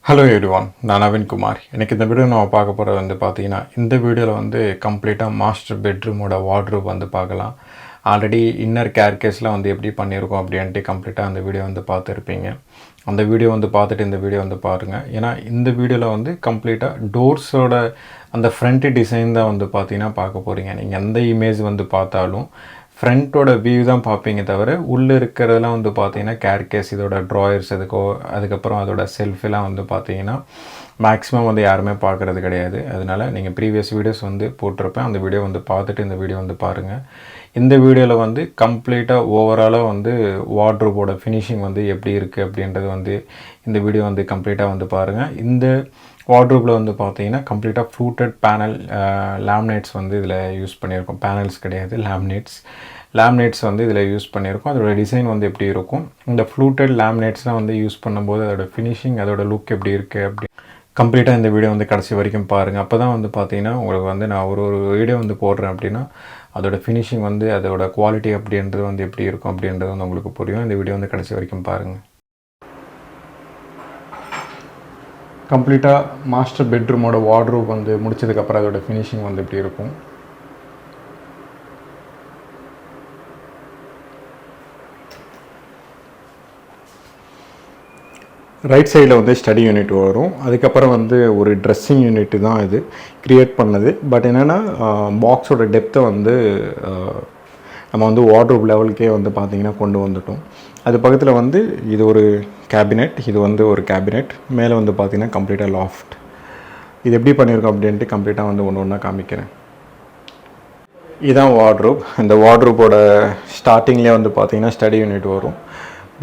Hello everyone, N.NAVEEN Kumar. இன்னைக்கு இந்த video நான் பார்க்க போறது வந்து பாத்தீங்கன்னா இந்த வீடியோல வந்து கம்ப்ளீட்டா மாஸ்டர் பெட்ரூமோட வார்ட்ரோப் வந்து பார்க்கலாம். ஆல்ரெடி இன்னர் கேர்கேஸ்ல வந்து எப்படி பண்ணியிருக்கோம் அப்படின்ட்டு கம்ப்ளீட்டா அந்த வீடியோ வந்து பார்த்திருப்பீங்க. அந்த வீடியோ வந்து பார்த்துட்டு இந்த வீடியோ வந்து பாருங்க. ஏன்னா இந்த வீடியோல வந்து கம்ப்ளீட்டா டோர்ஸோட அந்த ஃப்ரண்ட் டிசைன் தான் வந்து பாத்தீங்கன்னா பார்க்க போறீங்க. நீங்க எந்த இமேஜ் வந்து பார்த்தாலும் ஃப்ரண்ட்டோட வியூ தான் பார்ப்பீங்க தவிர உள்ளே இருக்கிறதெல்லாம் வந்து பார்த்தீங்கன்னா கேர்கேஸ் இதோட ட்ராயர்ஸ் அதுக்கப்புறம் அதோட செல்ஃபெல்லாம் வந்து பார்த்தீங்கன்னா மேக்ஸிமம் வந்து யாருமே பார்க்குறது கிடையாது. அதனால் நீங்கள் ப்ரீவியஸ் வீடியோஸ் வந்து போட்டிருப்பேன், அந்த வீடியோ வந்து பார்த்துட்டு இந்த வீடியோ வந்து பாருங்கள். இந்த வீடியோவில் வந்து கம்ப்ளீட்டாக ஓவராலாக வந்து வார்ட்ரோபோட ஃபினிஷிங் வந்து எப்படி இருக்குது அப்படின்றது வந்து இந்த வீடியோ வந்து கம்ப்ளீட்டாக வந்து பாருங்கள். இந்த வார்ட்ரோப்பில் வந்து பார்த்தீங்கன்னா கம்ப்ளீட்டாக ஃப்ளூட்டட் பேனல் லேமினேட்ஸ் வந்து இதில் யூஸ் பண்ணியிருக்கோம். பேனல்ஸ் கிடையாது, லேமினேட்ஸ் வந்து இதில் யூஸ் பண்ணியிருக்கோம். அதோட டிசைன் வந்து எப்படி இருக்கும், இந்த ஃப்ளூட்டட் லேமினேட்ஸ்லாம் வந்து யூஸ் பண்ணும்போது அதோட ஃபினிஷிங் அதோட லுக் எப்படி இருக்குது அப்படி கம்ப்ளீட்டாக இந்த வீடியோ வந்து கடைசி வரைக்கும் பாருங்கள். அப்போ தான் வந்து பார்த்தீங்கன்னா உங்களுக்கு வந்து நான் ஒரு வீடியோ வந்து போடுறேன் அப்படின்னா அதோட ஃபினிஷிங் வந்து அதோட குவாலிட்டி அப்படின்றது வந்து எப்படி இருக்கும் அப்படின்றது வந்து உங்களுக்கு புரியும். இந்த வீடியோ வந்து கடைசி வரைக்கும் பாருங்கள். கம்ப்ளீட்டாக மாஸ்டர் பெட்ரூமோட வார்ட்ரோப் வந்து முடிச்சதுக்கப்புறம் அதோட ஃபினிஷிங் வந்து எப்படி இருக்கும். ரைட் சைடில் வந்து ஸ்டடி யூனிட் வரும். அதுக்கப்புறம் வந்து ஒரு ட்ரெஸ்ஸிங் யூனிட் தான் இது க்ரியேட் பண்ணது. பட் என்னென்னா பாக்ஸோட டெப்த்தை வந்து நம்ம வந்து வார்ட்ரோப் லெவலுக்கே வந்து பார்த்திங்கன்னா கொண்டு வந்துட்டோம். அது பக்கத்தில் வந்து இது ஒரு கேபினெட், இது வந்து ஒரு கேபினெட், மேலே வந்து பார்த்திங்கன்னா கம்ப்ளீட்டாக லாஃப்ட். இது எப்படி பண்ணியிருக்கோம் அப்படின்ட்டு கம்ப்ளீட்டாக வந்து ஒன்று ஒன்றா காமிக்கிறேன். இதுதான் வார்ட்ரோப். இந்த வார்ட்ரோப்போட ஸ்டார்டிங்லேயே வந்து பார்த்திங்கன்னா ஸ்டடி யூனிட் வரும்.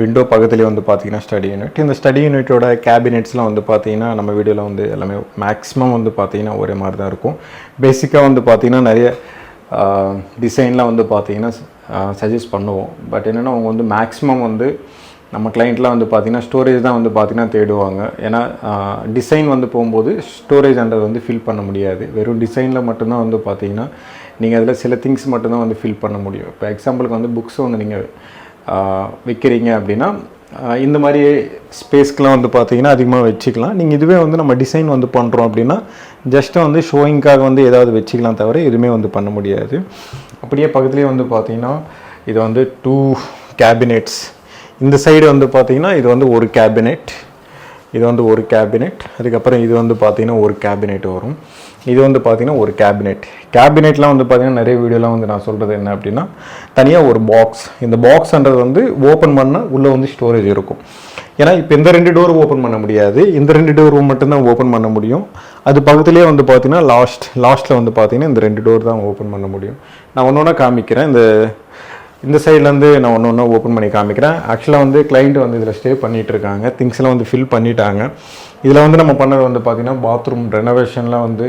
விண்டோ பக்கத்துலேயே வந்து பார்த்திங்கன்னா ஸ்டடி யூனிட். இந்த ஸ்டடி யூனிட்டோட கேபினெட்ஸ்லாம் வந்து பார்த்திங்கன்னா நம்ம வீடியோவில் வந்து எல்லாமே மேக்ஸிமம் வந்து பார்த்திங்கன்னா ஒரே மாதிரி தான் இருக்கும். பேசிக்காக வந்து பார்த்திங்கன்னா நிறைய டிசைன்லாம் வந்து பார்த்திங்கன்னா சஜஸ்ட் பண்ணுவோம். பட் என்னென்னா அவங்க வந்து மேக்ஸிமம் வந்து நம்ம கிளைண்ட்லாம் வந்து பார்த்திங்கன்னா ஸ்டோரேஜ் தான் வந்து பார்த்திங்கன்னா தேடுவாங்க. ஏன்னா டிசைன் வந்து போகும்போது ஸ்டோரேஜ்ன்றது வந்து ஃபில் பண்ண முடியாது. வெறும் டிசைனில் மட்டும்தான் வந்து பார்த்திங்கன்னா நீங்கள் அதில் சில திங்ஸ் மட்டும்தான் வந்து ஃபில் பண்ண முடியும். இப்போ எக்ஸாம்பிளுக்கு வந்து புக்ஸ் வந்து நீங்கள் விற்கிறீங்க அப்படின்னா இந்த மாதிரி ஸ்பேஸ்க்கெலாம் வந்து பார்த்திங்கன்னா அதிகமாக வச்சுக்கலாம். நீங்கள் இதுவே வந்து நம்ம டிசைன் வந்து பண்ணுறோம் அப்படின்னா ஜஸ்ட்டு வந்து ஷோயிங்காக வந்து ஏதாவது வச்சுக்கலாம் தவிர எதுவுமே வந்து பண்ண முடியாது. அப்படியே பக்கத்துலேயே வந்து பார்த்திங்கன்னா இது வந்து 2 கேபினெட்ஸ். இந்த சைடு வந்து பார்த்திங்கன்னா இது வந்து ஒரு கேபினெட், இது வந்து ஒரு கேபினெட். அதுக்கப்புறம் இது வந்து பார்த்திங்கன்னா ஒரு கேபினெட் வரும். இது வந்து பார்த்திங்கன்னா ஒரு கேபினெட்லாம் வந்து பார்த்திங்கன்னா நிறைய வீடியோலாம் வந்து நான் சொல்கிறது என்ன அப்படின்னா தனியாக ஒரு பாக்ஸ். இந்த பாக்ஸ்ன்றது வந்து ஓப்பன் பண்ணால் உள்ளே வந்து ஸ்டோரேஜ் இருக்கும். ஏன்னா இப்போ இந்த 2 டோர் ஓப்பன் பண்ண முடியாது, இந்த 2 டோர் மட்டும்தான் ஓப்பன் பண்ண முடியும். அது பக்கத்துலேயே வந்து பார்த்திங்கன்னா லாஸ்ட்டில் வந்து பார்த்திங்கன்னா இந்த 2 டோர் தான் ஓப்பன் பண்ண முடியும். நான் ஒன்று ஒன்றா காமிக்கிறேன். இந்த சைட்லேருந்து நான் ஒன்று ஒன்றா ஓப்பன் பண்ணி காமிக்கிறேன். ஆக்சுவலாக வந்து கிளைண்ட் வந்து இதில் ஸ்டே பண்ணிகிட்டு இருக்காங்க, திங்ஸ்லாம் வந்து ஃபில் பண்ணிட்டாங்க. இதில் வந்து நம்ம பண்ணது வந்து பார்த்திங்கன்னா பாத்ரூம் ரெனோவேஷன்லாம் வந்து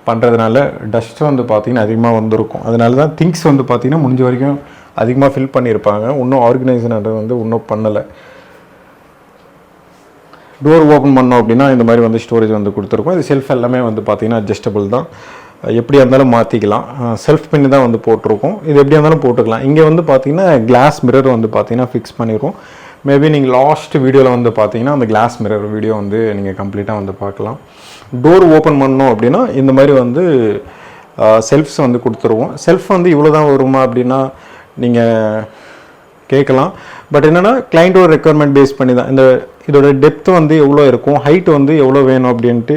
பண்ணுறதுனால டஸ்ட்டு வந்து பார்த்திங்கன்னா அதிகமாக வந்திருக்கும். அதனால தான் திங்ஸ் வந்து பார்த்திங்கன்னா முடிஞ்ச வரைக்கும் அதிகமாக ஃபில் பண்ணியிருப்பாங்க. இன்னும் ஆர்கனைசேஷன் வந்து இன்னும் பண்ணலை. டோர் ஓப்பன் பண்ணோம் அப்படின்னா இந்த மாதிரி வந்து ஸ்டோரேஜ் வந்து கொடுத்துருக்கோம். இது செல்ஃப் எல்லாமே வந்து பார்த்திங்கன்னா அட்ஜஸ்டபிள் தான், எப்படியா இருந்தாலும் மாற்றிக்கலாம். செல்ஃப் பின்னு தான் வந்து போட்டிருக்கோம். இது எப்படியா இருந்தாலும் போட்டுக்கலாம். இங்கே வந்து பார்த்திங்கன்னா கிளாஸ் மிரர் வந்து பார்த்திங்கன்னா ஃபிக்ஸ் பண்ணிடுவோம். மேபி நீங்கள் லாஸ்ட் வீடியோவில் வந்து பார்த்தீங்கன்னா அந்த கிளாஸ் மிரர் வீடியோ வந்து நீங்கள் கம்ப்ளீட்டாக வந்து பார்க்கலாம். டோர் ஓப்பன் பண்ணோம் அப்படின்னா இந்த மாதிரி வந்து செல்ஃப்ஸ் வந்து கொடுத்துருவோம். செல்ஃப் வந்து இவ்வளோ தான் வருமா அப்படின்னா நீங்கள் கேட்கலாம். பட் என்னென்னா கிளைண்ட்டோட ரெக்குயர்மெண்ட் பேஸ் பண்ணி தான் இதோட டெப்த் வந்து எவ்வளோ இருக்கும், ஹைட் வந்து எவ்வளோ வேணும் அப்படின்ட்டு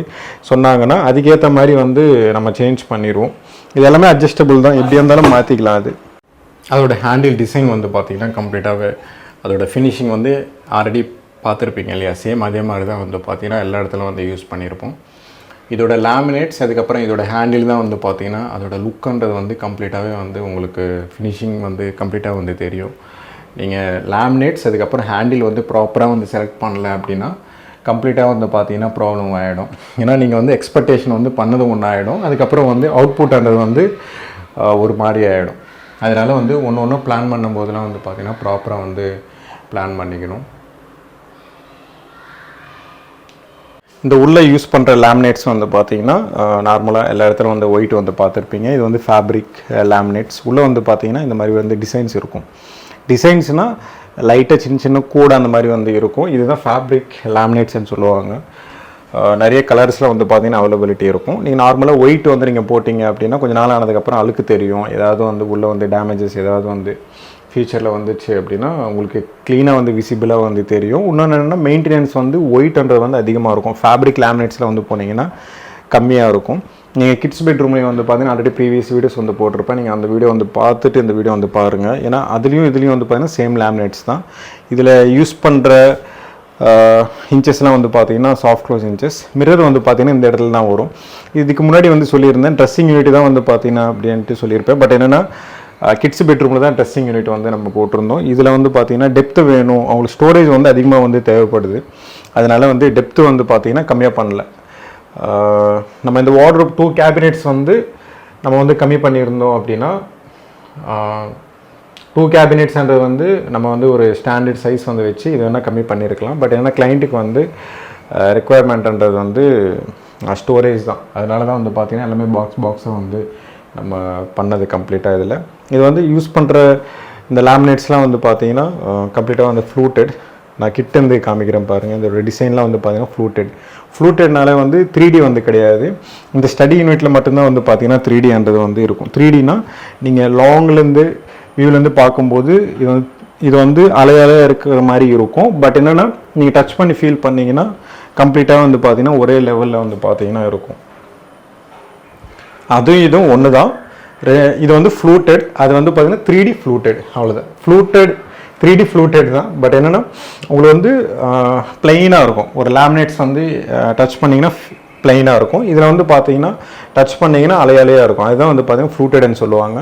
சொன்னாங்கன்னா அதுக்கேற்ற மாதிரி வந்து நம்ம சேஞ்ச் பண்ணிடுவோம். இது எல்லாமே அட்ஜஸ்டபிள் தான், எப்படி இருந்தாலும் மாற்றிக்கலாம். அதோட ஹேண்டில் டிசைன் வந்து பார்த்திங்கன்னா கம்ப்ளீட்டாகவே அதோட ஃபினிஷிங் வந்து ஆல்ரெடி பார்த்துருப்பீங்க இல்லையா, சேம் அதே மாதிரி தான் வந்து பார்த்திங்கன்னா எல்லா இடத்துலையும் வந்து யூஸ் பண்ணியிருப்போம். இதோட லேமினேட்ஸ் அதுக்கப்புறம் இதோட ஹேண்டில் தான் வந்து பார்த்திங்கன்னா அதோட லுக்குன்றது வந்து கம்ப்ளீட்டாகவே வந்து உங்களுக்கு ஃபினிஷிங் வந்து கம்ப்ளீட்டாக வந்து தெரியும். நீங்கள் லேமினேட்ஸ் அதுக்கப்புறம் ஹேண்டில் வந்து ப்ராப்பராக வந்து செலக்ட் பண்ணல அப்படின்னா கம்ப்ளீட்டாக வந்து பார்த்திங்கன்னா ப்ராப்ளம் ஆகிடும். ஏன்னா நீங்கள் வந்து எக்ஸ்பெக்டேஷன் வந்து பண்ணது ஒன்று ஆகிடும், அதுக்கப்புறம் வந்து அவுட்புட்ன்றது வந்து ஒரு மாதிரி ஆகிடும். அதனால் வந்து ஒன்று ஒன்று பிளான் பண்ணும்போதெல்லாம் வந்து பார்த்திங்கன்னா ப்ராப்பராக வந்து பிளான் பண்ணிக்கணும். இந்த உள்ளே யூஸ் பண்ணுற லேமினேட்ஸ் வந்து பார்த்திங்கன்னா நார்மலாக எல்லா இடத்துலையும் வந்து ஒயிட் வந்து பார்த்துருப்பீங்க. இது வந்து ஃபேப்ரிக் லேமினேட்ஸ். உள்ளே வந்து பார்த்திங்கன்னா இந்த மாதிரி வந்து டிசைன்ஸ் இருக்கும். டிசைன்ஸ்னால் லைட்டாக சின்ன சின்ன கூட அந்த மாதிரி வந்து இருக்கும். இதுதான் ஃபேப்ரிக் லேமினேட்ஸ்ன்னு சொல்லுவாங்க. நிறைய கலர்ஸில் வந்து பார்த்தீங்கன்னா அவைலபிலிட்டி இருக்கும். நீங்கள் நார்மலாக ஒயிட் வந்து நீங்கள் போட்டிங்க அப்படின்னா கொஞ்சம் நாள் ஆனதுக்கப்புறம் அழுக்கு தெரியும், ஏதாவது வந்து உள்ளே வந்து டேமேஜஸ் ஏதாவது வந்து ஃபியூச்சரில் வந்துச்சு அப்படின்னா உங்களுக்கு க்ளீனாக வந்து விசிபிளாக வந்து தெரியும். இன்னொன்று என்னென்னா மெயின்டெனன்ஸ் வந்து ஒயிட்ன்றது வந்து அதிகமாக இருக்கும். ஃபேப்ரிக் லேமினேட்ஸில் வந்து போனீங்கன்னா கம்மியாக இருக்கும். நீங்கள் கிட்ஸ் பெட்ரூம்லேயும் வந்து பார்த்தீங்கன்னா ஆல்ரெடி ப்ரீவியஸ் வீடியோஸ் வந்து போட்டிருப்பேன், நீங்கள் அந்த வீடியோ வந்து பார்த்துட்டு இந்த வீடியோ வந்து பாருங்கள். ஏன்னா அதுலேயும் இதுலேயும் வந்து பார்த்தீங்கன்னா சேம் லேமினேட்ஸ் தான். இதில் யூஸ் பண்ணுற இன்ச்சஸ்லாம் வந்து பார்த்தீங்கன்னா சாஃப்ட் க்ளோஸ் இன்ச்சஸ். மிரர் வந்து பார்த்தீங்கன்னா இந்த இடத்துல தான் வரும். இதுக்கு முன்னாடி வந்து சொல்லியிருந்தேன் ட்ரெஸ்ஸிங் யூனிட் தான் வந்து பார்த்தீங்கன்னா அப்படின்ட்டு சொல்லியிருப்பேன். பட் என்னென்னா கிட்ஸ் பெட்ரூமில் தான் ட்ரெஸ்ஸிங் யூனிட் வந்து நம்ம போட்டிருந்தோம். இதில் வந்து பார்த்தீங்கன்னா டெப்த்து வேணும், அவங்களுக்கு ஸ்டோரேஜ் வந்து அதிகமாக வந்து தேவைப்படுது. அதனால் வந்து டெப்த்து வந்து பார்த்தீங்கன்னா கம்மியாக பண்ணல. நம்ம இந்த வார்ட்ரோப் 2 கேபினெட்ஸ் வந்து நம்ம வந்து கம்மி பண்ணியிருந்தோம் அப்படின்னா 2 கேபினெட்ஸ்ன்றது வந்து நம்ம வந்து ஒரு ஸ்டாண்டர்ட் சைஸ் வந்து வச்சு இது வேணால் கம்மி பண்ணியிருக்கலாம். பட் ஏன்னா கிளைண்ட்டுக்கு வந்து ரெக்குவயர்மெண்ட்ன்றது வந்து ஸ்டோரேஜ் தான். அதனால தான் வந்து பார்த்திங்கன்னா எல்லாமே பாக்ஸை வந்து நம்ம பண்ணது கம்ப்ளீட்டாக. இதில் இது வந்து யூஸ் பண்ணுற இந்த லேமினேட்ஸ்லாம் வந்து பார்த்திங்கன்னா கம்ப்ளீட்டாக வந்து ஃப்ளூட்டட். நான் கிட்டேருந்து காமிக்கிறேன் பாருங்கள். இந்த டிசைன்லாம் வந்து பார்த்திங்கன்னா ஃப்ளூட்டட்னால வந்து 3D வந்து கிடையாது. இந்த ஸ்டடி யூனிட்டில் மட்டும்தான் வந்து பார்த்திங்கன்னா 3Dன்றது வந்து இருக்கும். 3Dனா நீங்கள் லாங்லேருந்து வியூலேருந்து பார்க்கும்போது இது வந்து அலையாக இருக்கிற மாதிரி இருக்கும். பட் என்னென்னா நீங்கள் டச் பண்ணி ஃபீல் பண்ணிங்கன்னா கம்ப்ளீட்டாக வந்து பார்த்தீங்கன்னா ஒரே லெவலில் வந்து பார்த்தீங்கன்னா இருக்கும். அதுவும் இதுவும் ஒன்று தான். இது வந்து ஃப்ளூட்டட், அது வந்து பார்த்தீங்கன்னா 3D ஃப்ளூட்டட், அவ்வளோதான். 3D ஃப்ளூட்டட் தான். பட் என்னென்னா உங்களுக்கு வந்து பிளெயினாக இருக்கும். ஒரு லேமினேட்ஸ் வந்து டச் பண்ணிங்கன்னா பிளெயினாக இருக்கும். இதில் வந்து பார்த்தீங்கன்னா டச் பண்ணிங்கன்னா அலையாக இருக்கும். அதுதான் வந்து பார்த்தீங்கன்னா ஃப்ளூட்டட்னு சொல்லுவாங்க.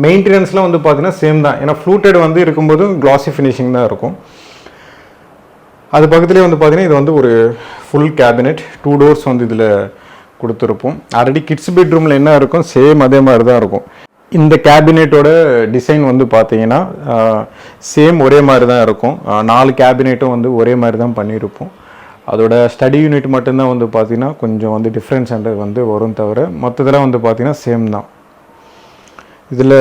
மெயின்டெனன்ஸ்லாம் வந்து பார்த்தீங்கன்னா சேம் தான். ஏன்னா ஃப்ளூட்டட் வந்து இருக்கும்போது கிளாசி ஃபினிஷிங் தான் இருக்கும். அது பக்கத்துலேயே வந்து பார்த்தீங்கன்னா இது வந்து ஒரு ஃபுல் கேபினெட் 2 டோர்ஸ் வந்து இதில் கொடுத்துருப்போம். ஆல்ரெடி கிட்ஸ் பெட்ரூமில் என்ன இருக்கும் சேம் அதே மாதிரி தான் இருக்கும். இந்த கேபினெட்டோட டிசைன் வந்து பார்த்தீங்கன்னா சேம் ஒரே மாதிரி தான் இருக்கும். 4 கேபினெட்டும் வந்து ஒரே மாதிரி தான் பண்ணியிருப்போம். அதோட ஸ்டடி யூனிட் மட்டும்தான் வந்து பார்த்தீங்கன்னா கொஞ்சம் வந்து டிஃப்ரென்ஸ்ன்றது வந்து வரும், தவிர மற்றதெல்லாம் வந்து பார்த்தீங்கன்னா சேம் தான். இதில்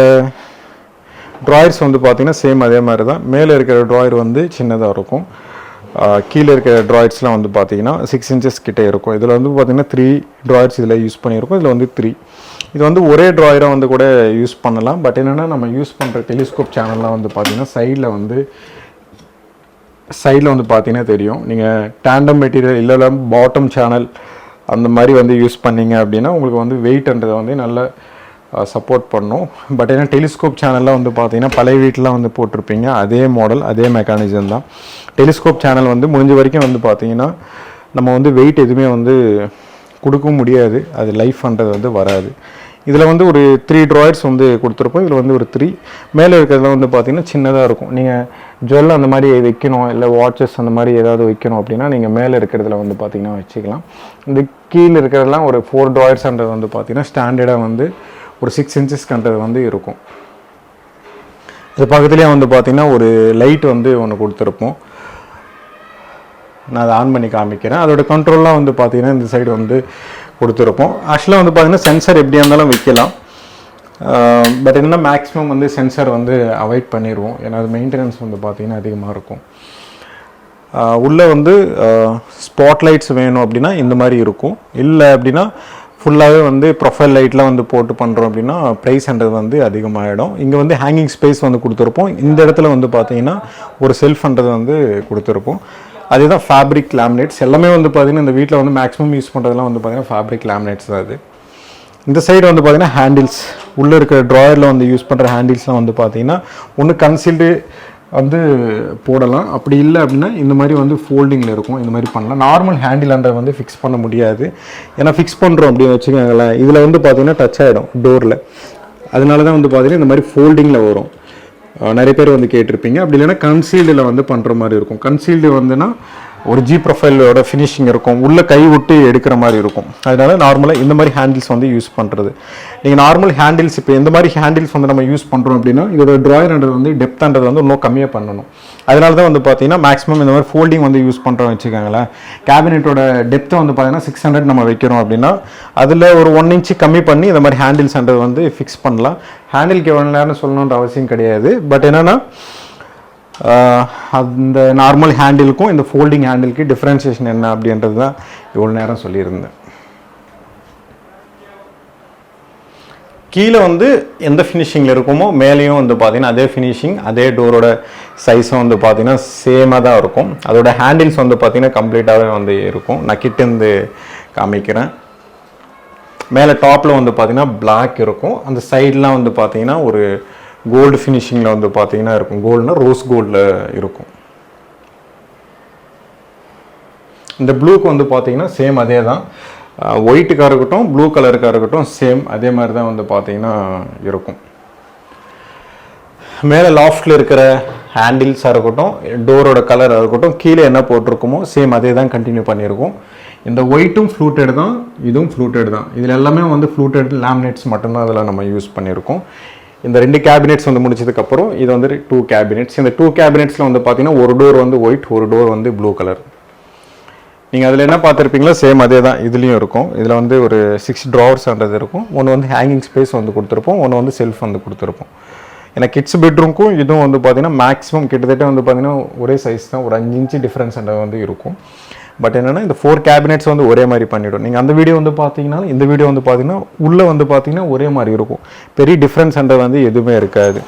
ட்ராயர்ஸ் வந்து பார்த்தீங்கன்னா சேம் அதே மாதிரி தான். மேலே இருக்கிற ட்ராயர் வந்து சின்னதாக இருக்கும். கீழே இருக்கிற ட்ராயர்ஸ்லாம் வந்து பார்த்தீங்கன்னா 6 inches கிட்டே இருக்கும். இதில் வந்து பார்த்தீங்கன்னா 3 ட்ராயர்ஸ் இதில் யூஸ் பண்ணியிருக்கோம். இதில் வந்து 3. இது வந்து ஒரே ட்ராயரை வந்து கூட யூஸ் பண்ணலாம். பட் என்னென்னா நம்ம யூஸ் பண்ணுற டெலிஸ்கோப் சேனல்லாம் வந்து பார்த்தீங்கன்னா சைடில் வந்து பார்த்தீங்கன்னா தெரியும். நீங்கள் டேண்டம் மெட்டீரியல் இல்லை பாட்டம் சேனல் அந்த மாதிரி வந்து யூஸ் பண்ணிங்க அப்படின்னா உங்களுக்கு வந்து வெயிட்ன்றதை வந்து நல்லா சப்போர்ட் பண்ணும். பட் ஏன்னா டெலிஸ்கோப் சேனல்லாம் வந்து பார்த்தீங்கன்னா பழைய வீட்டிலாம் வந்து போட்டிருப்பீங்க. அதே மாடல் அதே மெக்கானிசம் தான். டெலிஸ்கோப் சேனல் வந்து முடிஞ்ச வரைக்கும் வந்து பார்த்தீங்கன்னா நம்ம வந்து வெயிட் எதுவுமே வந்து கொடுக்கவும் முடியாது, அது லைஃப்ன்றது வந்து வராது. இதில் வந்து ஒரு 3 ட்ராயர்ஸ் வந்து கொடுத்துருப்போம். இதில் வந்து ஒரு 3. மேலே இருக்கிறதுல வந்து பார்த்தீங்கன்னா சின்னதாக இருக்கும். நீங்கள் ஜுவல் அந்த மாதிரி வைக்கணும், இல்லை வாட்சஸ் அந்த மாதிரி ஏதாவது வைக்கணும் அப்படின்னா நீங்கள் மேலே இருக்கிறதுல வந்து பார்த்தீங்கன்னா வச்சுக்கலாம். இந்த கீழே இருக்கிறதுலாம் ஒரு 4 ட்ராயர்ஸ்ன்றது வந்து பார்த்தீங்கன்னா ஸ்டாண்டர்டாக வந்து ஒரு 6 inchesன்றது வந்து இருக்கும். இது பக்கத்துலேயே வந்து பார்த்தீங்கன்னா ஒரு லைட் வந்து ஒன்று கொடுத்துருப்போம். நான் அதை ஆன் பண்ணி காமிக்கிறேன். அதோட கண்ட்ரோல்லாம் வந்து பார்த்தீங்கன்னா இந்த சைடு வந்து கொடுத்துருப்போம். ஆக்சுவலாக வந்து பார்த்தீங்கன்னா சென்சார் எப்படியா இருந்தாலும் வைக்கலாம். பட் என்னென்னா மேக்ஸிமம் வந்து சென்சார் வந்து அவாய்ட் பண்ணிடுவோம். ஏன்னா அது மெயின்டெனன்ஸ் வந்து பார்த்தீங்கன்னா அதிகமாக இருக்கும். உள்ளே வந்து ஸ்பாட்லைட்ஸ் வேணும் அப்படின்னா இந்த மாதிரி இருக்கும். இல்லை அப்படின்னா ஃபுல்லாகவே வந்து ப்ரொஃபைல் லைட்லாம் வந்து போட்டு பண்ணுறோம் அப்படின்னா ப்ரைஸ்ன்றது வந்து அதிகமாகிடும். இங்கே வந்து ஹேங்கிங் ஸ்பேஸ் வந்து கொடுத்துருப்போம். இந்த இடத்துல வந்து பார்த்தீங்கன்னா ஒரு செல்ஃப்ன்றது வந்து கொடுத்துருப்போம். அதுதான் ஃபேப்ரிக் லேமினேட்ஸ். எல்லாமே வந்து பார்த்தீங்கன்னா இந்த வீட்டில் வந்து மேக்ஸிமம் யூஸ் பண்ணுறதுலாம் வந்து பார்த்தீங்கன்னா ஃபேப்ரிக் லேமினேட்ஸ் தான். அது இந்த சைடு வந்து பார்த்தீங்கன்னா ஹேண்டில்ஸ், உள்ளே இருக்கிற ட்ராயரில் வந்து யூஸ் பண்ணுற ஹேண்டில்ஸ்லாம் வந்து பார்த்தீங்கன்னா ஒன்று கன்சீல்டு வந்து போடலாம். அப்படி இல்லை அப்படின்னா இந்த மாதிரி வந்து ஃபோல்டிங்கில் இருக்கும். இந்த மாதிரி பண்ணலாம். நார்மல் ஹேண்டில் வந்து ஃபிக்ஸ் பண்ண முடியாது. ஏன்னா ஃபிக்ஸ் பண்ணுறோம் அப்படின்னு வச்சுக்கோங்களேன், இதில் வந்து பார்த்தீங்கன்னா டச் ஆகிடும் டோரில். அதனால தான் வந்து பார்த்தீங்கன்னா இந்த மாதிரி ஃபோல்டிங்கில் வரும். நிறைய பேர் வந்து கேட்டிருப்பீங்க. அப்படி இல்லைன்னா கன்சீல்டில் வந்து பண்ணுற மாதிரி இருக்கும். கன்சீல்டு வந்துன்னா ஒரு ஜி ப்ரொஃபைலோட ஃபினிஷிங் இருக்கும், உள்ளே கை விட்டு எடுக்கிற மாதிரி இருக்கும். அதனால நார்மலாக இந்த மாதிரி ஹேண்டில்ஸ் வந்து யூஸ் பண்ணுறது. நீங்கள் நார்மல் ஹேண்டில்ஸ் இப்போ எந்த மாதிரி ஹேண்டில்ஸ் வந்து நம்ம யூஸ் பண்ணுறோம் அப்படின்னா இதோட ட்ராயர்ன்றது வந்து டெப்த்ன்றது வந்து இன்னும் கம்மியாக பண்ணணும். அதனால தான் வந்து பார்த்தீங்கன்னா மேக்ஸிமம் இந்த மாதிரி ஃபோல்டிங் வந்து யூஸ் பண்ணுறோம் வச்சுக்கோங்களேன். கேபினெட்டோட டெப்த்தை வந்து பார்த்தீங்கன்னா 600 நம்ம வைக்கிறோம் அப்படின்னா அதில் ஒரு 1 inch கம்மி பண்ணி இந்த மாதிரி ஹேண்டில்ஸ்ன்றது வந்து ஃபிக்ஸ் பண்ணலாம். ஹேண்டிலுக்கு எவ்வளோ நேரம் சொல்லணுன்ற அவசியம் கிடையாது. பட் என்னென்னா அந்த நார்மல் ஹேண்டிலுக்கும் இந்த ஃபோல்டிங் ஹேண்டிலுக்கு டிஃப்ரென்சியேஷன் என்ன அப்படின்றது தான் இவ்வளோ நேரம் சொல்லியிருந்தேன். கீழே வந்து எந்த ஃபினிஷிங்கில் இருக்குமோ மேலேயும் வந்து பார்த்தீங்கன்னா அதே ஃபினிஷிங், அதே டோரோட சைஸும் வந்து பார்த்தீங்கன்னா சேமாக தான் இருக்கும். அதோட ஹேண்டில்ஸ் வந்து பார்த்தீங்கன்னா கம்ப்ளீட்டாகவே வந்து இருக்கும். நான் கிட்டேருந்து காமிக்கிறேன். மேலே டாப்பில் வந்து பார்த்தீங்கன்னா பிளாக் இருக்கும். அந்த சைட்லாம் வந்து பார்த்தீங்கன்னா ஒரு கோல்டு ஃபினிஷிங்கில் வந்து பார்த்தீங்கன்னா இருக்கும். கோல்டுனா ரோஸ் கோல்டில் இருக்கும். இந்த ப்ளூக்கு வந்து பார்த்தீங்கன்னா சேம் அதே தான். ஒயிட்டுக்காக இருக்கட்டும் ப்ளூ கலருக்காக இருக்கட்டும் சேம் அதே மாதிரி தான் வந்து பார்த்தீங்கன்னா இருக்கும். மேலே லாஃப்டில் இருக்கிற ஹேண்டில்ஸாக இருக்கட்டும், டோரோட கலராக இருக்கட்டும், கீழே என்ன போட்டிருக்குமோ சேம் அதே தான் கண்டினியூ பண்ணியிருக்கோம். இந்த ஒயிட்டும் ஃப்ளூட்டட் தான், இதுவும் ஃப்ளூட்டட் தான். இதில் எல்லாமே வந்து ஃப்ளூட்டட் லேமினேட்ஸ் மட்டும்தான் அதில் நம்ம யூஸ் பண்ணியிருக்கோம். இந்த 2 கேபினெட்ஸ் வந்து முடிச்சதுக்கப்புறம் இது வந்து 2 கேபினெட்ஸ். இந்த 2 கேபினெட்ஸில் வந்து பார்த்தீங்கன்னா ஒரு டோர் வந்து ஒயிட், ஒரு டோர் வந்து ப்ளூ கலர். நீங்கள் அதில் என்ன பார்த்துருப்பீங்களோ சேம் அதே தான் இதுலேயும் இருக்கும். இதில் வந்து ஒரு 6 ட்ராவர்ஸ்ன்றது இருக்கும். ஒன்று வந்து ஹேங்கிங் ஸ்பேஸ் வந்து கொடுத்துருப்போம், ஒன்று வந்து செல்ஃப் வந்து கொடுத்துருப்போம். ஏன்னா கிட்ஸ் பெட்ரூம்க்கும் இதுவும் வந்து பார்த்தீங்கன்னா மேக்ஸிமம் கிட்டத்தட்ட வந்து பார்த்தீங்கன்னா ஒரே சைஸ் தான், ஒரு 5 இன்ச்சு டிஃப்ரென்ஸ்ன்றது வந்து இருக்கும். பட் என்னென்னா இந்த 4 கேபினெட்ஸ் வந்து ஒரே மாதிரி பண்ணிவிடும். நீங்கள் அந்த வீடியோ வந்து பார்த்தீங்கன்னா இந்த வீடியோ வந்து பார்த்தீங்கன்னா உள்ளே வந்து பார்த்தீங்கன்னா ஒரே மாதிரி இருக்கும். பெரிய டிஃப்ரென்ஸ்ன்றது வந்து எதுவுமே இருக்காது.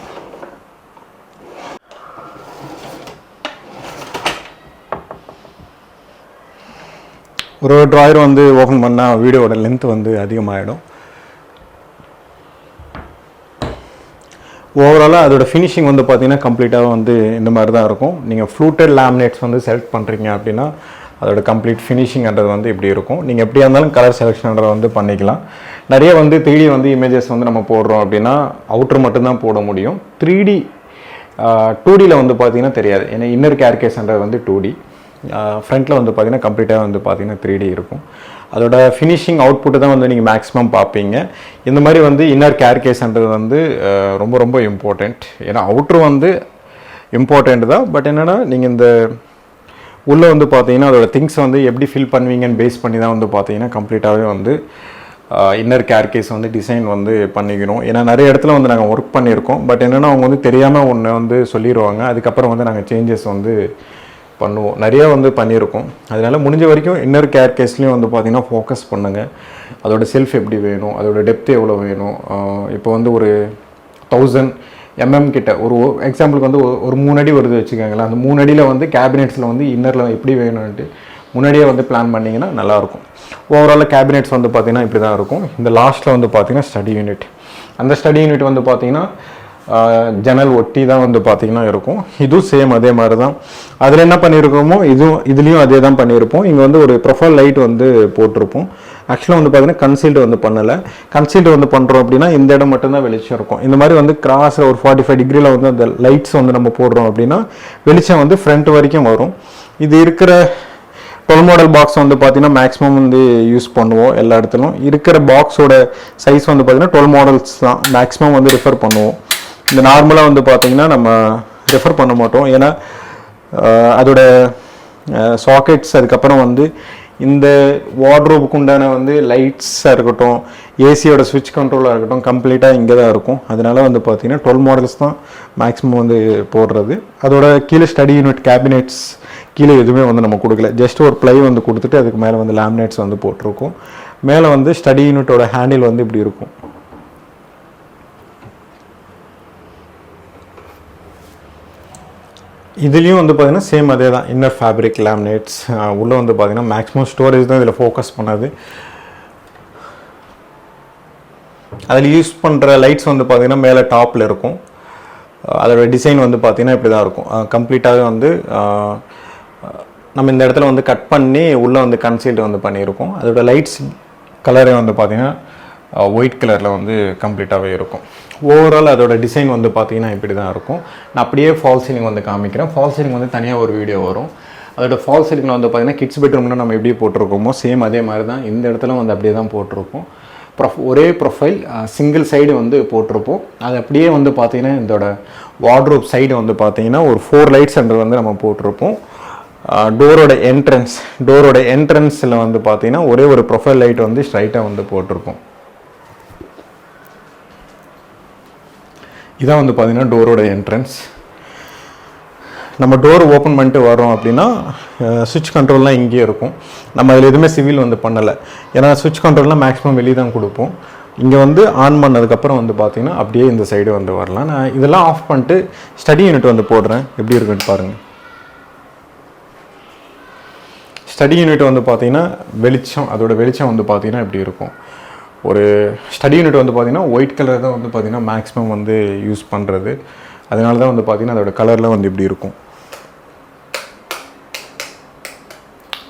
ஒரு ட்ராயர் வந்து ஓப்பன் பண்ணால் வீடியோட லென்த் வந்து அதிகமாகிடும். ஓவராலாக அதோட ஃபினிஷிங் வந்து பார்த்தீங்கன்னா கம்ப்ளீட்டாக வந்து இந்த மாதிரி தான் இருக்கும். நீங்கள் ஃப்ளூட்டட் லேமினேட்ஸ் வந்து செலக்ட் பண்ணுறீங்க அப்படின்னா அதோட கம்ப்ளீட் ஃபினிஷிங்ன்றது வந்து இப்படி இருக்கும். நீங்கள் எப்படியா இருந்தாலும் கலர் செலெக்ஷன்ன்றதை வந்து பண்ணிக்கலாம். நிறைய வந்து 3D வந்து இமேஜஸ் வந்து நம்ம போடுறோம் அப்படின்னா அவுட்ரு மட்டும்தான் போட முடியும். 3D 2Dயில் வந்து பார்த்தீங்கன்னா தெரியாது. ஏன்னா இன்னர் கேர்கேஸ்ன்றது வந்து 2D, ஃப்ரண்ட்டில் வந்து பார்த்தீங்கன்னா கம்ப்ளீட்டாக வந்து பார்த்தீங்கன்னா 3D இருக்கும். அதோட ஃபினிஷிங் அவுட்புட்டு தான் வந்து நீங்கள் மேக்ஸிமம் பார்ப்பீங்க. இந்த மாதிரி வந்து இன்னர் கேர்கேஸ்ன்றது வந்து ரொம்ப ரொம்ப இம்பார்ட்டண்ட். ஏன்னா அவுட்ரு வந்து இம்பார்ட்டண்ட் தான். பட் என்னென்னா நீங்கள் இந்த உள்ளே வந்து பார்த்தீங்கன்னா அதோட திங்ஸ் வந்து எப்படி ஃபில் பண்ணுவீங்கன்னு பேஸ் பண்ணி தான் வந்து பார்த்தீங்கன்னா கம்ப்ளீட்டாகவே வந்து இன்னர் கேர்கேஸ் வந்து டிசைன் வந்து பண்ணிக்கணும். ஏன்னா நிறைய இடத்துல வந்து நாங்கள் ஒர்க் பண்ணியிருக்கோம். பட் என்னென்னா அவங்க வந்து தெரியாமல் ஒன்று வந்து சொல்லிடுவாங்க. அதுக்கப்புறம் வந்து நாங்கள் சேஞ்சஸ் வந்து பண்ணுவோம். நிறைய வந்து பண்ணியிருக்கோம். அதனால் முடிஞ்ச வரைக்கும் இன்னர் கேர்கேஸ்லேயும் வந்து பார்த்திங்கன்னா ஃபோக்கஸ் பண்ணுங்கள். அதோட செல்ஃப் எப்படி வேணும், அதோட டெப்த் எவ்வளோ வேணும். இப்போ வந்து ஒரு 1000 mm கிட்ட ஒரு எக்ஸாம்பிளுக்கு வந்து ஒரு 3 அடி வருது வச்சுக்கோங்களேன். அந்த 3 அடியில் வந்து கேபினெட்ஸில் வந்து இன்னரில் எப்படி வேணும்ன்ட்டு முன்னாடியே வந்து பிளான் பண்ணிங்கன்னா நல்லாயிருக்கும். ஓவரால் கேபினெட்ஸ் வந்து பார்த்திங்கன்னா இப்படி தான் இருக்கும். இந்த லாஸ்ட்டில் வந்து பார்த்திங்கன்னா ஸ்டடி யூனிட். அந்த ஸ்டடி யூனிட் வந்து பார்த்திங்கன்னா ஜன்னல் ஒட்டி தான் வந்து பார்த்திங்கன்னா இருக்கும். இதுவும் சேம் அதே மாதிரி தான். அதில் என்ன பண்ணியிருக்கோமோ இதுலேயும் அதே தான் பண்ணியிருப்போம். இங்கே வந்து ஒரு ப்ரொஃபைல் லைட் வந்து போட்டிருப்போம். ஆக்சுவலாக வந்து பார்த்திங்கன்னா கன்சீல்டு வந்து பண்ணலை. கன்சீல்டு வந்து பண்ணுறோம் அப்படின்னா இந்த இடம் மட்டும்தான் வெளிச்சம் இருக்கும். இந்த மாதிரி வந்து கிராஸில் ஒரு 45 டிகிரியில் வந்து அந்த லைட்ஸ் வந்து நம்ம போடுறோம் அப்படின்னா வெளிச்சம் வந்து ஃப்ரண்ட் வரைக்கும் வரும். இது இருக்கிற 12 மாடல் பாக்ஸ் வந்து பார்த்தீங்கன்னா மேக்ஸிமம் வந்து யூஸ் பண்ணுவோம். எல்லா இடத்துலையும் இருக்கிற பாக்ஸோட சைஸ் வந்து பார்த்தீங்கன்னா 12 மாடல்ஸ் தான் மேக்ஸிமம் வந்து ரெஃபர் பண்ணுவோம். இந்த நார்மலாக வந்து பார்த்தீங்கன்னா நம்ம ரெஃபர் பண்ண மாட்டோம். ஏன்னா அதோட சாக்கெட்ஸ், அதுக்கப்புறம் வந்து இந்த வார்ட்ரோபுக்கு உண்டான வந்து லைட்ஸாக இருக்கட்டும், ஏசியோட ஸ்விட்ச் கண்ட்ரோலாக இருக்கட்டும், கம்ப்ளீட்டாக இங்கே தான் இருக்கும். அதனால வந்து பார்த்தீங்கன்னா 12 மாடல்ஸ் தான் மேக்ஸிமம் வந்து போடுறது. அதோட கீழே ஸ்டடி யூனிட் கேபினெட்ஸ் கீழே எதுவுமே வந்து நம்ம கொடுக்கல. ஜஸ்ட் ஒரு ப்ளை வந்து கொடுத்துட்டு அதுக்கு மேலே வந்து லேமினேட்ஸ் வந்து போட்டிருக்கோம். மேலே வந்து ஸ்டடி யூனிட்டோட ஹேண்டில் வந்து இப்படி இருக்கும். இதுலேயும் வந்து பார்த்திங்கன்னா சேம் அதே தான். இன்னர் ஃபேப்ரிக் லேமினேட்ஸ் உள்ளே வந்து பார்த்திங்கன்னா மேக்ஸிமம் ஸ்டோரேஜ் தான் இதில் ஃபோக்கஸ் பண்ணது. அதில் யூஸ் பண்ணுற லைட்ஸ் வந்து பார்த்திங்கன்னா மேலே டாப்பில் இருக்கும். அதோட டிசைன் வந்து பார்த்திங்கன்னா இப்படி தான் இருக்கும். கம்ப்ளீட்டாகவே வந்து நம்ம இந்த இடத்துல வந்து கட் பண்ணி உள்ளே வந்து கன்சீல்டு வந்து பண்ணியிருக்கோம். அதோட லைட்ஸ் கலரே வந்து பார்த்திங்கன்னா ஒயிட் கலரில் வந்து கம்ப்ளீட்டாகவே இருக்கும். ஓவரால் அதோட டிசைன் வந்து பார்த்திங்கன்னா இப்படி தான் இருக்கும். நான் அப்படியே ஃபால் சீலிங் வந்து காமிக்கிறேன். ஃபால் சீலிங் வந்து தனியாக ஒரு வீடியோ வரும். அதோட ஃபால் சீலிங்கில் வந்து பார்த்திங்கன்னா கிட்ஸ் பெட்ரூமில் நம்ம எப்படி போட்டிருக்கோமோ சேம் அதே மாதிரி தான் இந்த இடத்துல வந்து அப்படியே தான் போட்டிருப்போம். ஒரே ப்ரொஃபைல் சிங்கிள் சைடு வந்து போட்டிருப்போம். அது அப்படியே வந்து பார்த்திங்கன்னா இதோட வார்ட்ரோப் சைடு வந்து பார்த்திங்கன்னா ஒரு 4 லைட்ஸ் வந்து நம்ம போட்டிருப்போம். டோரோட என்ட்ரன்ஸில் வந்து பார்த்திங்கன்னா ஒரே ஒரு ப்ரொஃபைல் லைட் வந்து ஸ்ட்ரைட்டாக வந்து போட்டிருப்போம். இதான் வந்து பார்த்திங்கன்னா டோரோட என்ட்ரன்ஸ். நம்ம டோர் ஓப்பன் பண்ணிட்டு வரோம் அப்படின்னா சுவிட்ச் கண்ட்ரோல்லாம் இங்கேயே இருக்கும். நம்ம அதில் எதுவுமே சிவில் வந்து பண்ணலை. ஏன்னா சுவிட்ச் கண்ட்ரோல்லாம் மேக்ஸிமம் வெளியே தான் கொடுப்போம். இங்கே வந்து ஆன் பண்ணதுக்கப்புறம் வந்து பார்த்திங்கன்னா அப்படியே இந்த சைடு வந்து வரலாம். நான் இதெல்லாம் ஆஃப் பண்ணிட்டு ஸ்டடி யூனிட் வந்து போடுறேன், எப்படி இருக்குன்னு பாருங்கள். ஸ்டடி யூனிட் வந்து பார்த்திங்கன்னா வெளிச்சம், அதோட வெளிச்சம் வந்து பார்த்திங்கன்னா இப்படி இருக்கும். ஒரு ஸ்டடி யூனிட் வந்து பார்த்திங்கன்னா ஒயிட் கலர் தான் வந்து பார்த்திங்கன்னா மேக்ஸிமம் வந்து யூஸ் பண்ணுறது. அதனால தான் வந்து பார்த்திங்கன்னா அதோட கலரில் வந்து இப்படி இருக்கும்.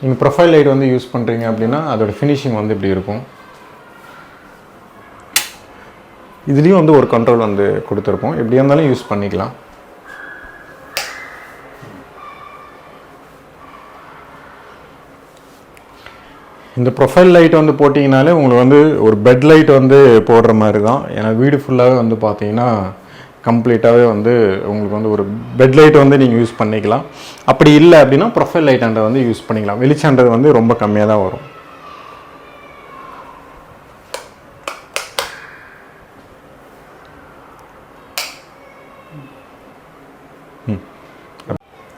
நீங்கள் ப்ரொஃபைல் லைட் வந்து யூஸ் பண்ணுறீங்க அப்படின்னா அதோட ஃபினிஷிங் வந்து இப்படி இருக்கும். இதுலேயும் வந்து ஒரு கண்ட்ரோல் வந்து கொடுத்துருப்போம், எப்படியா இருந்தாலும் யூஸ் பண்ணிக்கலாம். இந்த ப்ரொஃபைல் லைட் வந்து போட்டிங்கனாலே உங்களுக்கு வந்து ஒரு பெட் லைட் வந்து போடுற மாதிரி தான். ஏன்னா வீடு ஃபுல்லாகவே வந்து பார்த்தீங்கன்னா கம்ப்ளீட்டாகவே வந்து உங்களுக்கு வந்து ஒரு பெட் லைட் வந்து நீங்கள் யூஸ் பண்ணிக்கலாம். அப்படி இல்லை அப்படின்னா ப்ரொஃபைல் லைட்டாண்டை வந்து யூஸ் பண்ணிக்கலாம். வெளிச்சன்றது வந்து ரொம்ப கம்மியாக தான் வரும்.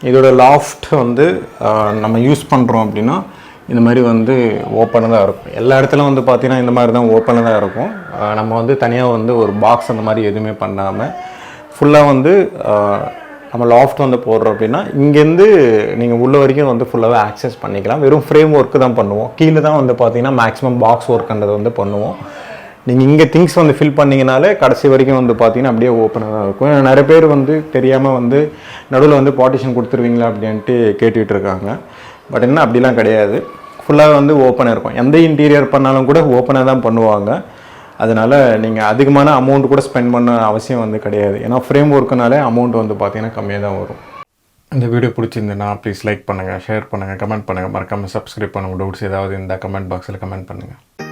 இதோட லாஃப்ட் வந்து நம்ம யூஸ் பண்ணுறோம் அப்படின்னா இந்த மாதிரி வந்து ஓப்பனாக தான் இருக்கும். எல்லா இடத்துலையும் வந்து பார்த்திங்கன்னா இந்த மாதிரி தான் ஓப்பனாக தான் இருக்கும். நம்ம வந்து தனியாக வந்து ஒரு பாக்ஸ் அந்த மாதிரி எதுவுமே பண்ணாமல் ஃபுல்லாக வந்து நம்ம லாஃப்ட் வந்து போடுறோம் அப்படின்னா இங்கேருந்து நீங்கள் உள்ள வரைக்கும் வந்து ஃபுல்லாகவே ஆக்சஸ் பண்ணிக்கலாம். வெறும் ஃப்ரேம் ஒர்க்கு தான் பண்ணுவோம். கீழே தான் வந்து பார்த்திங்கன்னா மேக்ஸிமம் பாக்ஸ் ஒர்க்குன்றது வந்து பண்ணுவோம். நீங்கள் இங்கே திங்ஸ் வந்து ஃபில் பண்ணிங்கனாலே கடைசி வரைக்கும் வந்து பார்த்திங்கன்னா அப்படியே ஓப்பனாக தான் இருக்கும். நிறைய பேர் வந்து தெரியாமல் வந்து நடுவில் வந்து பார்ட்டிஷன் கொடுத்துருவீங்களா அப்படின்ட்டு கேட்டுகிட்டு இருக்காங்க. பட் என்ன அப்படிலாம் கிடையாது, ஃபுல்லாக வந்து ஓப்பனாக இருக்கும். எந்த இன்டீரியர் பண்ணாலும் கூட ஓப்பனாக தான் பண்ணுவாங்க. அதனால் நீங்கள் அதிகமான அமௌண்ட் கூட ஸ்பெண்ட் பண்ண அவசியம் வந்து கிடையாது. ஏன்னா ஃப்ரேம் ஒர்க்குனாலே அமௌண்ட் வந்து பார்த்திங்கன்னா கம்மியாக தான் வரும். இந்த வீடியோ பிடிச்சிருந்துன்னா ப்ளீஸ் லைக் பண்ணுங்கள், ஷேர் பண்ணுங்கள், கமெண்ட் பண்ணுங்கள், மறக்காமல் சப்ஸ்கிரைப் பண்ணுங்கள். டவுட்ஸ் ஏதாவது இந்த கமெண்ட் பாக்ஸில் கமெண்ட் பண்ணுங்கள்.